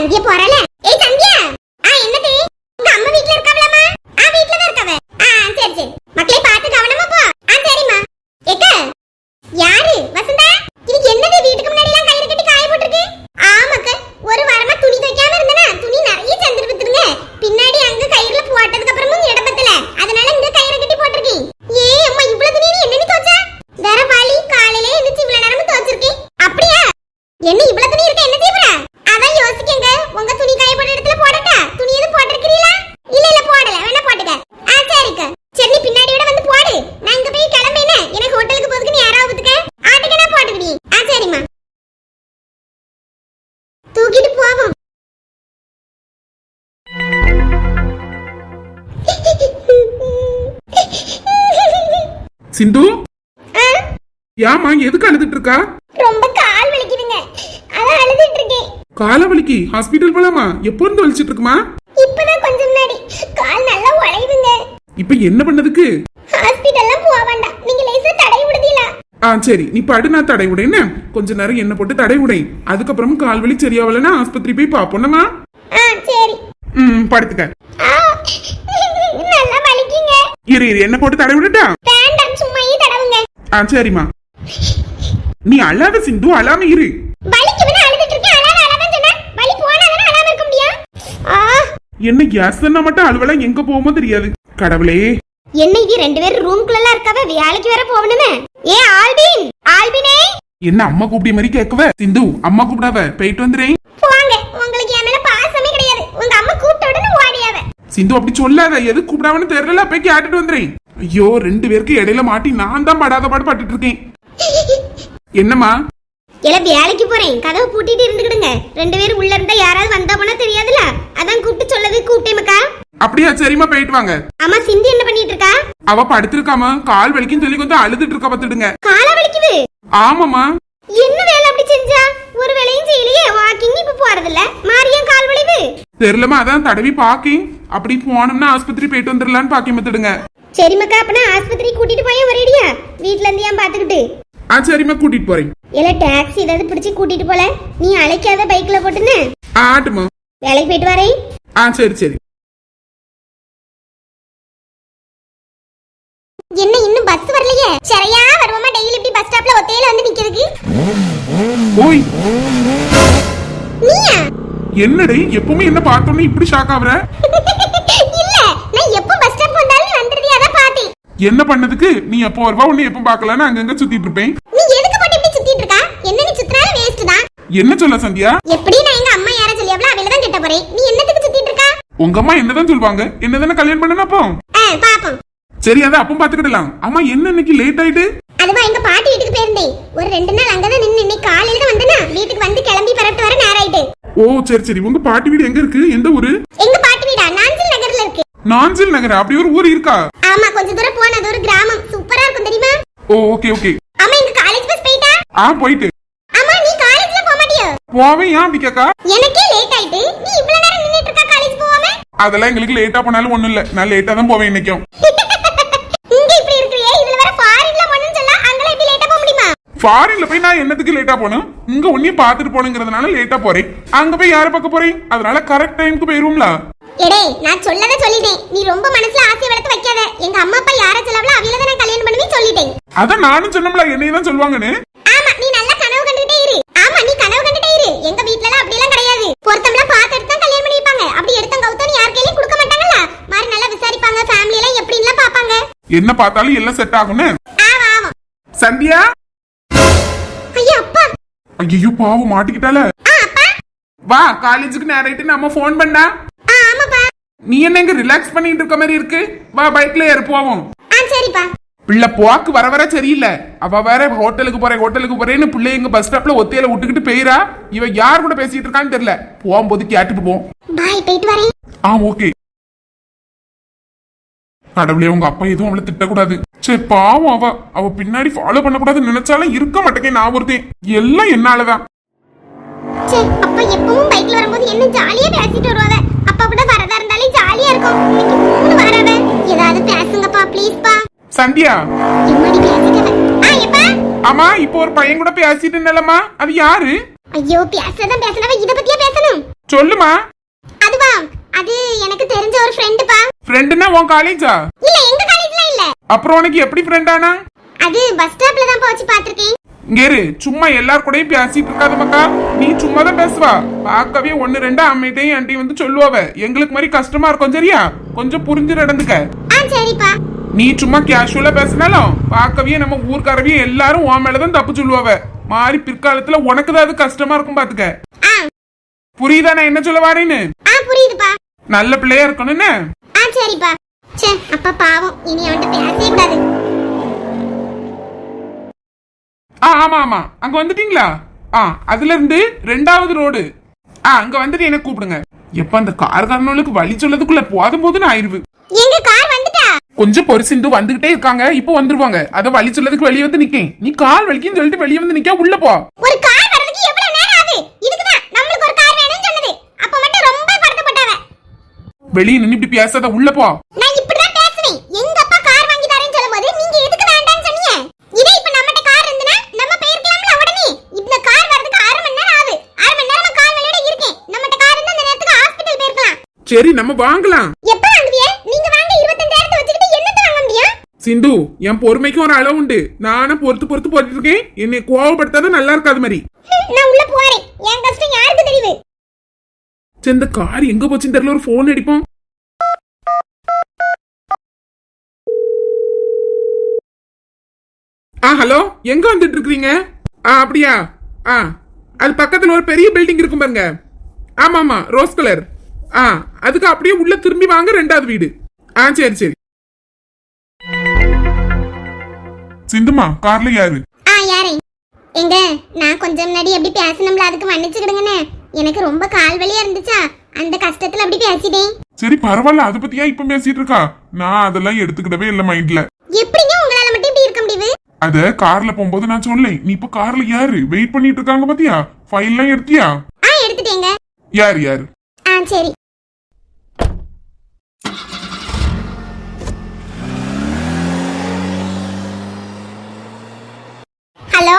சந்தியா போறல. ஏய் சந்தியா, என்னது உங்க அம்மா வீட்ல இருக்காவளாமா? வீட்ல தான் இருக்காவ. சரி சரி மக்களே, பார்த்து கவனமா போ. சரிம்மா. ஏக்க யாரு? வசந்தா, இது என்னது வீட்டுக்கு முன்னாடி எல்லாம் கயிறு கட்டி காய போட்டுருக்கு? ஆமாக்க, ஒரு வாரமா துணி துவைக்காம இருந்தனா துணி நிறைய சந்திர வித்துருங்க. பின்னாடி அங்க கயிறுல போட்டதுக்கு அப்புறமும் இடம் பத்தல, அதனால இந்த கயிறு கட்டி போட்டுருக்கேன். ஏய் அம்மா, இவ்வளவு துணி நீ என்னன்னு துவைச்சா? வேற வாளி காலையிலே எந்திரிச்சு இவ்வளவு நேரமும் துவைச்சிருக்கேன். அப்படியா? என்ன இவ்வளவு துணி இருக்க, என்ன செய்யற? அதான் யோசிக்கங்க, உங்க துணி காய போட்ட இடத்துல போடட்டா? துணி எதுவும் போட்டிருக்கீங்களா? இல்ல இல்ல போடல, வேணா போட்டுக்க. சரிக்கா, சரி நீ பின்னாடி விட வந்து போடு. நான் இங்க போய் கிளம்பேனே, எனக்கு ஹோட்டலுக்கு போறதுக்கு நீ யாராவது ஒத்துக்க? ஆட்டுக்க நான் போட்டுக்கடி. சரிம்மா, தூக்கிட்டு போவோம். சிந்து, ஏமா எதுக்கு அழுதுட்டு இருக்கா? ரொம்ப கால் வலிக்குதுங்க, அதான் அழுதுட்டு இருக்கேன். கால வலிக்கு ஹாஸ்பிடல் போலாமா? எப்போ இருந்து வலிச்சிட்டு இருக்குமா? இப்பதான் கொஞ்சம் முன்னாடி. கால் நல்லா வளையுதுங்க. இப்ப என்ன பண்ணதுக்கு? ஹாஸ்பிடல்லாம் போக வேண்டாம், நீங்க லேசா தடவி விடுதீங்களா? சரி, நீ படு, நான் தடை விடேன்னு கொஞ்ச நேரம் எண்ணெய் போட்டு தடை விடேன். அதுக்கப்புறம் கால் வலி சரியாவலன்னா ஆஸ்பத்திரி போய் பாப்போம்மா. சரி. படுத்துக்க. நல்லா வலிக்குங்க. இரு இரு, எண்ணெய் போட்டு தடை விடட்டா? வேண்டாம், சும்மாயே தடவுங்க. சரிம்மா. நீ அழாத சிந்து, அழாம இரு. வலிக்குதுன்னு அழுதுட்டு இருக்கேன், அழாத சொன்னா வலி போனாதானே அழாம இருக்க முடியும். என்ன கேஸ் மட்டும் அலுவலாம் எங்க போகுமோ தெரியாது. கடவுளே, என்ன இது ரெண்டு பேரும் ரூம்குள்ள இருக்காவ, வேலைக்கு வேற போகணுமே. ஏ ஆல்பின், ஆல்பினே. என்ன அம்மா கூப்பிடிய மாதிரி கேட்கவ? சிந்து, அம்மா கூப்பிடாவ, போயிட்டு வந்துறேன். போங்க, உங்களுக்கு என் மேல பாசமே கிடையாது. உங்க அம்மா கூப்பிட்ட உடனே ஓடியாவ. சிந்து அப்படி சொல்லாத, எது கூப்பிடாவன்னு தெரியல, போய் கேட்டுட்டு வந்துறேன். ஐயோ, ரெண்டு பேருக்கு இடையில மாட்டி நான் தான் படாத பாடு பட்டுட்டு இருக்கேன். என்னம்மா? இல்ல வேலைக்கு போறேன், கதவை பூட்டிட்டு இருந்துக்கிடுங்க. ரெண்டு பேரும் உள்ள இருந்தா யாராவது வந்தா போனா தெரியாதுல, அதான் கூப்பிட்டு சொல்லவே கூப்பிட்டேமக்கா. அப்படியா? சரிம்மா, போயிட்டு வாங்க. அம்மா சிந்தி என்ன பண்ணிட்டு இருக்கா? அவ படுத்திருக்காமா, கால் வலிக்குன்னு சொல்லி கொஞ்சம் அழுதுட்டு இருக்கா, பாத்துடுங்க. கால வலிக்குது? ஆமாமா. என்ன வேலை அப்படி செஞ்சா? ஒரு வேலையும் செய்யலையே, வாக்கிங் இப்ப போறது இல்ல, மாரியா கால் வலிவு? தெரியலமா, அதான் தடவி பாக்கேன். அப்படி போனோம்னா ஆஸ்பத்திரி போயிட்டு வந்துடலான்னு பாக்கி மத்துடுங்க. சரிமக்கா, அப்பனா ஆஸ்பத்திரி கூட்டிட்டு போய் ஒரேடியா வீட்ல இருந்து ஏன் பாத்துக்கிட்டு? சரிம்மா, கூட்டிட்டு போறேன். இல்ல டாக்ஸி ஏதாவது பிடிச்சி கூட்டிட்டு போல, நீ அழைக்காத பைக்ல போட்டுன்னு. ஆட்டுமா, வேலைக்கு போயிட்டு வரேன். சரி சரி. என்ன இன்னும் பஸ் வரலையே? சரியா வருவோமா? டெய்லி இப்படி பஸ் ஸ்டாப்ல ஒத்தையில வந்து நிக்கிறதுக்கு. ஓய், நீயா? என்னடே எப்பவுமே என்ன பார்த்தோன்னே இப்படி ஷாக் ஆவற? இல்ல, நான் எப்ப பஸ் ஸ்டாப் வந்தாலும் வந்துறதே அதான் பாத்தேன். என்ன பண்ணதுக்கு? நீ எப்போ வருவா, உன்னை எப்ப பார்க்கலான்னு அங்கங்க சுத்திட்டு இருப்பேன். நீ எதுக்கு போட்டு இப்படி சுத்திட்டு இருக்கா? என்ன நீ சுத்துறால வேஸ்ட் தான். என்ன சொல்ல சந்தியா? எப்படி நான் எங்க அம்மா யார சொல்லியாவல அவள தான் கிட்ட போறேன். நீ என்னத்துக்கு சுத்திட்டு இருக்கா? உங்க அம்மா என்னதான் சொல்வாங்க? என்னதானே கல்யாணம் பண்ணணும் அப்போ? பாப்போம். சரி, அத அப்போ பாத்துக்கிடலாம். அம்மா என்ன இன்னைக்கு லேட் ஆயிட்டு? அதுவா எங்க பாட்டி வீட்டுக்கு போயிருந்தேன். ஒரு 2 நாள் அங்கதான் நின்னு இன்னைக்கு காலையில தான் வந்தனா, வீட்டுக்கு வந்து கிளம்பி பரப்பிட்டு வர நேரம் ஆயிட்டு. ஓ சரி சரி. உங்க பாட்டி வீடு எங்க இருக்கு? எந்த ஊரு? எங்க பாட்டி வீடா? நாஞ்சில் நகர்ல இருக்கு. நாஞ்சில் நகர்? அப்படி ஒரு ஊர் இருக்கா? ஆமா, கொஞ்ச தூரம் போனா அது ஒரு கிராமம். சூப்பரா இருக்கும் தெரியுமா? ஓ ஓகே ஓகே. அம்மா எங்க காலேஜ் பஸ் போயிட்டா? போயிட்டு. அம்மா நீ காலேஜ்ல போக மாட்டியோ? போவேன். ஏன் அப்படி கேக்கா? எனக்கே லேட் ஆயிட்டு, நீ இவ்வளவு நேரம் நின்னுட்டு இருக்கா காலேஜ் போவாம? அதெல்லாம் எங்களுக்கு லேட்டா போனாலும் ஒண்ணும் இல்ல, நான் லேட்டா தான் போவேன் இன்னைக்கும். இங்க இப்படி இருக்கறியே, இதுல வேற ஃபாரின்ல போணும்னு சொன்னா அங்கல எப்படி லேட்டா போக முடியுமா? ஃபாரின்ல போய் நான் என்னத்துக்கு லேட்டா போணும்? இங்க உன்னையும் பாத்துட்டு போணுங்கிறதுனால லேட்டா போறேன். அங்க போய் யார பார்க்க போறேன்? அதனால கரெக்ட் டைம்க்கு போயிருவோம்ல. எடே, நான் சொல்லத சொல்லிட்டேன். நீ ரொம்ப மனசுல ஆசை வளர்த்து வைக்காத. எங்க அம்மா அப்பா யார சொல்லவல அவியல தான் நான் கல்யாணம் பண்ணுவேன்னு சொல்லிட்டேன். அத நானும் சொன்னோம்ல, என்னைய தான் சொல்வாங்கன்னு. ஆமா, நீ நல்லா கனவு கண்டுட்டே இரு. ஆமா, நீ கனவு கண்டுட்டே இரு. எங்க வீட்ல எல்லாம் அப்படி எல்லாம் கிடையாது. பொருத்தம்லாம் பார்த்து எடுத்து தான் கல்யாணம் பண்ணிப்பாங்க. அப்படி எடுத்தங்க கவுத்தோன்னு யார் கையிலயும் கொடுக்க மாட்டாங்கல்ல. மாதிரி நல்லா விசாரிப்பாங்க, ஃபேமிலி எல்லாம் எப்படின்லாம் பாப்பாங்க. என்ன பார்த்தாலும் எல்லாம் செட் ஆகும்னு. ஆமா ஆமா. சந்தியா, ஐயா அப்பா. ஐயோ பாவம், மாட்டிக்கிட்டால. அப்பா வா, காலேஜுக்கு நேராயிட்டு நம்ம ஃபோன் பண்ணா. ஆமாப்பா. நீ என்ன இங்க ரிலாக்ஸ் பண்ணிட்டு இருக்க மாதிரி இருக்கு? வா, பைக்ல ஏறு போவோம். சரிப்பா. பிள்ளை போக்கு வர வர சரியில்லை. அவ வேற ஹோட்டலுக்கு போறேன்னு பிள்ளை எங்க பஸ் ஸ்டாப்ல ஒத்தையில விட்டுக்கிட்டு போயிரா. இவ யார் கூட பேசிட்டு இருக்கான்னு தெரியல. போகும்போது கேட்டுட்டு போவோம். பாய், போயிட்டு வரேன். ஓகே. கடவுளே, உங்க அப்பா எதுவும் அவளை திட்டக்கூடாது. சரி பாவம், அவ பின்னாடி ஃபாலோ பண்ணக்கூடாதுன்னு நினைச்சாலும் இருக்க மாட்டேங்க. நான் ஒருத்தேன், எல்லாம் என்னாலதான். சரி, அப்பா எப்பவும் பைக்ல வரும்போது என்ன ஜாலியா பேசிட்டு வருவாங்க. அப்பா கூட வரதா இருந்தாலே ஜாலியா இருக்கும். இன்னைக்கு 3 வரவ. ஏதாவது பேசுங்கப்பா ப்ளீஸ் பா. சந்தியா, எம்மாடி பேசிட்டவ. எப்பா? ஆமா, இப்போ ஒரு பையன் கூட பேசிட்டு இருந்தலமா, அது யாரு? ஐயோ, பேசதான் பேசனவ இத பத்தியா பேசணும்? சொல்லுமா. அதுவா, அது எனக்கு தெரிஞ்ச ஒரு ஃப்ரெண்டுப்பா. ஃப்ரெண்டுனா உன் காலேஜா? இல்ல, எங்க காலேஜ்ல இல்ல. அப்புறம் உனக்கு எப்படி ஃப்ரெண்ட் ஆனா? அது பஸ் ஸ்டாப்ல தான் போச்சு பாத்திருக்கேன். இங்கேரு சும்மா எல்லார் கூடயும் பேசிட்டு இருக்காத மக்கா. நீ சும்மா தான் பேசுவா. பார்க்கவே ஒன்னு ரெண்டு அம்மைட்டையும் ஆண்டி வந்து சொல்லுவாவ. எங்களுக்கு மாதிரி கஷ்டமா இருக்கும் சரியா? கொஞ்சம் புரிஞ்சு நடந்துக்க. சரிப்பா. நீ சும்மா கேஷுவலா பேசினாலும் பார்க்கவே நம்ம ஊர்க்காரவே எல்லாரும் உன் மேலதான் தப்பு சொல்லுவாவ. மாறி பிற்காலத்துல உனக்கு தான் அது கஷ்டமா இருக்கும் பாத்துக்க. புரியுதா நான் என்ன சொல்ல வரேன்னு? புரியுதுப்பா. நல்ல பிள்ளையா இருக்கணும்னு. சரிப்பா. சே, அப்பா பாவம், இனி அவன்கிட்ட பேசவே கூடாது. ஆமா ஆமா, அங்க வந்துட்டீங்களா? அதுல இருந்து 2வது ரோடு. அங்க வந்துட்டு என்ன கூப்பிடுங்க. எப்ப அந்த கார்காரனுக்கு வழி சொல்லதுக்குள்ள போதும் போதுன்னு ஆயிருவு. எங்க கார் வந்துட்டா? கொஞ்சம் பொரிசிந்து வந்துகிட்டே இருக்காங்க. இப்போ வந்துருவாங்க. அத வழி சொல்லதுக்கு வெளியே வந்து நிக்கேன். நீ கால் வலிக்குன்னு சொல்லிட்டு வெளியே வந்து நிக்க. உள்ள போ. ஒரு கார் வரதுக்கு எவ்வளவு நேரம் ஆகுது? இதுக்குதான் நம்மளுக்கு ஒரு கார் வேணும்னு சொன்னது. அப்ப மட்டும் ரொம்ப படுத்தப்பட்டாவ. வெளியே நின்னு இப்படி பேசாத, உள்ள போ. நான் இப்படிதான் பேசுவேன். எங்க அப்பா கார் வாங்கி தரேன்னு சொல்லும்போது நீங்க எதுக்கு வேண்டாம்னு சொன்னீங்க? இதே இப்ப நம்மட்ட கார் இருந்தனா நம்ம போயிருக்கலாம்ல உடனே. இந்த கார் வரதுக்கு 1/2 மணி நேரம் ஆகுது. 1/2 மணி நேரமா கால் வலியோட இருக்கேன். நம்மட்ட கார் இருந்தா அந்த நேரத்துக்கு ஹாஸ்பிடல் போயிருக்கலாம். சரி, நம்ம வாங்கலாம். எப்ப வாங்குவீங்க? நீங்க வாங்க 25,000 வச்சுக்கிட்டு என்னத்த வாங்க முடியும்? சிந்து, என் பொறுமைக்கு ஒரு அளவு உண்டு. நானும் பொறுத்து போட்டுட்டு இருக்கேன். என்னை கோவப்படுத்தாத, நல்லா இருக்காது மாதிரி. நான் உள்ள போறேன். என் கஷ்டம் யாருக்கு தெரியுது? இந்த கார் எங்க போச்சுன்னு தெரியல. ஒரு போன் அடிப்போம். ஹலோ, எங்க வந்துட்டு இருக்கீங்க? அப்படியா? அது பக்கத்துல ஒரு பெரிய பில்டிங் இருக்கும் பாருங்க. ஆமா ஆமா, ரோஸ் கலர். அதுக்கு அப்படியே உள்ள திரும்பி வாங்க, 2வது வீடு. சரி சரி. சிந்துமா, கார்ல யாரு? யாரே? எங்க நான் கொஞ்சம் முன்னாடி அப்படி பேசணும்ல, அதுக்கு மன்னிச்சுக்கிடுங்கண்ணே. எனக்கு ரொம்ப கால் வலியா இருந்துச்சா, அந்த கஷ்டத்துல அப்படி பேசிட்டேன். சரி பரவாயில்ல, அத பத்தியா இப்ப பேசிட்டு இருக்கா? நான் அதெல்லாம் எடுத்துக்கிடவே இல்ல மைண்ட்ல. எப்படிங்க உங்களால மட்டும் இப்படி இருக்க முடியுது? அத கார்ல போகும்போது நான் சொல்லேன். நீ இப்ப கார்ல யாரு வெயிட் பண்ணிட்டு இருக்காங்க பாத்தியா? ஃபைல் எல்லாம் எடுத்தியா? எடுத்துட்டேங்க. யாரு யாரு? சரி. Hello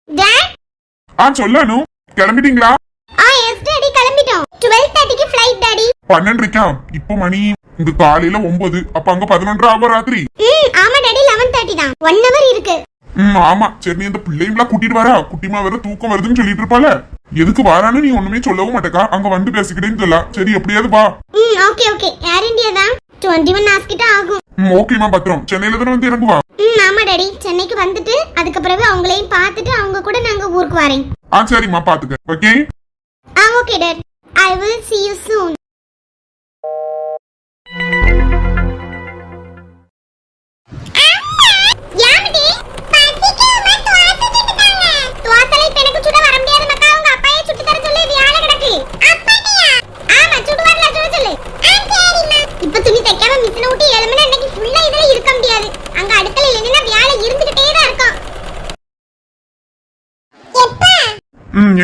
dot. சொல்லணும். கிளம்பிட்டீங்களா? எஸ் டாடி, கிளம்பிட்டோம். 12:30க்கு ஃளைட் டாடி. 12:30. இப்போ மணி இங்க காலையில 9. அப்ப அங்க 11:30 ஆகும் ராத்திரி. ஆமா டாடி, 11:30 தான். 1 hour இருக்கு. ஆமா. சரி, நீ அந்த பிள்ளைங்களா கூட்டிட்டு வரா. குட்டிமா வேற தூக்கம் வருதுன்னு சொல்லிட்டு இருப்பால. எதுக்கு வாரான்னு நீ ஒண்ணுமே சொல்லவும் மாட்டேக்கா. அங்க வந்து பேசிக்கிட்டேன்னு சொல்ல. சரி, எப்படியாவது வா. Okay okay. ஏர் இந்தியா தான். 21 hours கிட்ட ஆகும். ஓகேமா, பத்திரம். சென்னையில தானே வந்து இறங்குவா? ஆமா டாடி, சென்னைக்கு வந்துட்டு அதுக்கு பிறகு அவங்களையும் பார்த்துட்டு அவங்க கூட நாங்க ஊருக்கு வரேன். சரிம்மா, பாத்துக்க. Okay. Okay dot. I will see you soon.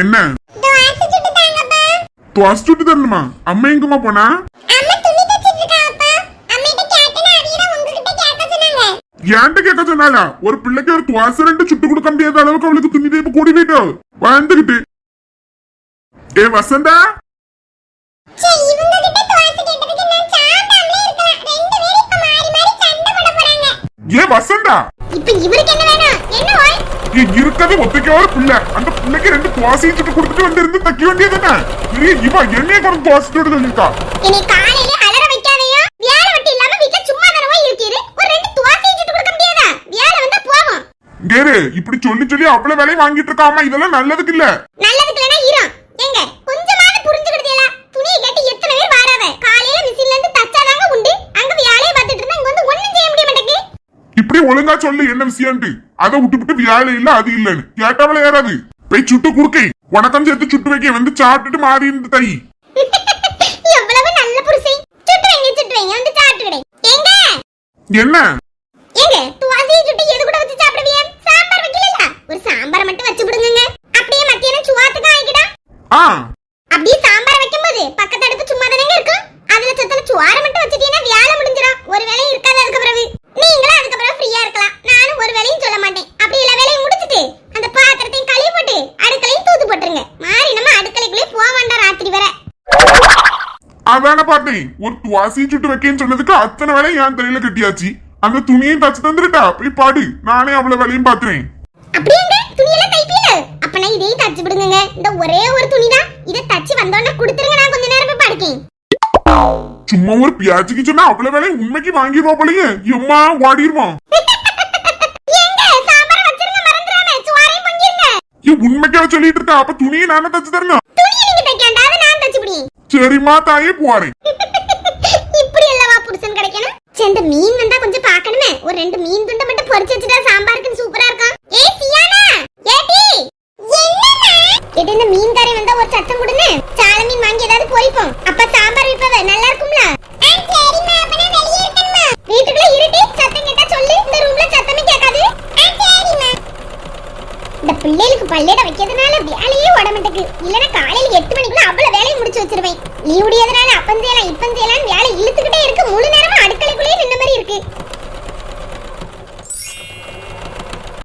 என்ன துவாசி சுட்டு தரணுமா? அம்மா எங்கம்மா போனா? ஏன்ட்ட கேட்க சொன்னாலா? ஒரு பிள்ளைக்கு ஒரு துவாசை 2 சுட்டு கொடுக்க முடியாத அளவுக்கு அவளுக்கு துணி தேய்ப்பு கூடி போயிட்டோ வந்துகிட்டு. வசந்தா, வசந்தா, இப்ப இவருக்கு என்ன வேணும்? என்ன ஓய்? இருக்கது ஒத்தைக்கே ஒரு பிள்ளை. அந்த பிள்ளைக்கு 2 துவாசையும் சுட்டு கொடுத்துட்டு வந்து இருந்து தைக்க வேண்டியதுதானே? இவ என்னைய கொஞ்சம் துவாசி சுட்டு சொல்லிருக்கா. இனி காலையில அலற வைக்காதயா? வேலை வெட்டி இல்லாம வீட்ல சும்மா தானே இருக்கீரு. ஒரு 2 துவாசையும் சுட்டு கொடுக்க முடியாதா? வேலை வந்தா போவோம். கேரு, இப்படி சொல்லி சொல்லி அவ்வளவு வேலையை வாங்கிட்டு இருக்காமா. இதெல்லாம் நல்லதுக்கு இல்ல. நல்லதுக்கு இல்லனா இரு. எங்க கொஞ்சமாவது புரிஞ்சுக்கிட்டீங்களா? துணியை கேட்டு எத்தனை பேர் வாராவ. காலையில மிஷின்ல இருந்து தச்சாதாங்க உண்டு. அங்க வேலையை பார்த்துட்டு இருந்தா இங்க வந்து ஒண்ணும் செய்ய முடிய மாட்டேங்குது. இப்படி ஒழுங்கா சொல்லு என்ன விஷயம்ட்டு. அதை விட்டுவிட்டு வேலை இல்ல அது இல்லன்னு கேட்டாவள ஏறாது. போய் சுட்டு குடுக்கை. உனக்கம் சேர்த்து சுட்டு வைக்க வந்து சாப்பிட்டுட்டு மாறி இருந்து தை. எவ்வளவு நல்ல புருஷன். சுட்டு வைங்க வந்து சாப்பிட்டுடே. எங்க என்ன எங்க துவாசியை சுட்டு எது கூட வச்சு சாப்பிடுவீங்க? சாம்பார் வைக்கலல? ஒரு சாம்பார் மட்டும் வச்சு விடுங்க. அப்படியே மத்தியானம் சுவாத்துக்கு ஆயிக்கிடா. அப்படியே சாம்பார் வைக்கும்போது பக்கத்து அடுப்பு சும்மா தானே இருக்கும். அதுல சத்தல சுவார மட்டும் வச்சிட்டீங்கன்னா வேலை முடிஞ்சிடும். ஒரு வேலையும் இருக்காது. அதுக்கு பிறகு நீங்களும் அதுக்கு பிறகு ஃப்ரீயா இருக்கலாம். நானும் ஒரு வேலையும் சொல்ல மாட்டேன். அப்படி எல்லா வேலையும் முடிச்சிட்டு அந்த பாத்திரத்தையும் கழுவி போட்டு அடுக்கலையும் தூத்து போட்டுருங்க. மாறி நம்ம அடுக்கலைக்குள்ளே போக வேண்டாம் ராத்திரி வர. அதான பார்த்தேன். ஒரு துவாசி சுட்டு வைக்கேன்னு சொன்னதுக்கு அத்தனை வேலை என் தலையில கட்டியாச்சு. அந்த துணியையும் தச்சு தந்துட்டா, போய் பாடு. நானே அவ்வளவு வேலையும் பாத்துறேன். அப்படியேங்க துணியெல்லாம் தைப்பீல? அப்ப நான் இதையும் தச்சு விடுங்க. இந்த ஒரே ஒரு துணி தான், இத தச்சு வந்தோடனே கொடுத்துருங்க. நான் கொஞ்ச நேரம் போய் படுக்கேன். சும்மா ஒரு பியாச்சிக்கு சொன்னா அவ்வளவு வேலை உண்மைக்கு வாங்கிடுவா போலயே. எம்மா வாடிடுவான். ஏங்க சாம்பார் வச்சிருங்க, மறந்துடாம சுவாரையும் பொங்கிருங்க. உண்மைக்கா சொல்லிட்டு இருக்கா? அப்ப துணியை நானே தச்சு தரணும். துணியை நீங்க தைக்காண்டா, அதை நான் தச்சு விடுறேன். சரிம்மா தாயே, போறேன். இப்படி அல்லவா புருஷன் கிடைக்கணும்? சே, இந்த மீன் வந்தா கொஞ்சம் பார்க்கணுமே. ஒரு 2 மீன் துண்டை மட்டும் பொரிச்சு வச்சுட்டா சாம்பாருக்கு சூப்பரா இருக்கும். ஏய் சியானா, ஏடி என்னம்மா? இது இந்த மீன் கறி வந்தா ஒரு சத்தம் கொடுங்க. சால மீன் வாங்கி ஏதாவது பொரிப்போம். அப்ப சாம்பார் வைப்பவே நல்லா இருக்கும்ல? சரிம்மா, அப்ப நான் வெளிய இருக்கேன்மா. வீட்டுக்குள்ள இருட்டி, சத்தம் கேட்டா சொல்லு. இந்த ரூம்ல சத்தமே கேட்காது. சரிம்மா. இந்த பிள்ளைகளுக்கு பள்ளியிட வைக்கிறதுனால வேலையே ஓடமாட்டேங்குது. இல்லனா காலையில 8 மணிக்குள்ள அவ்வளவு வேலையை முடிச்சு வச்சிருவேன். லீவ் உடையதுனால அப்பன் செய்யலாம் இப்பன் செய்யலாம் வேலை இழுத்துக்கிட்டே இருக்கு. முழு நேரமா அடுக்கலைக்குள்ளேயே நின்ன மாதிரி இருக்கு.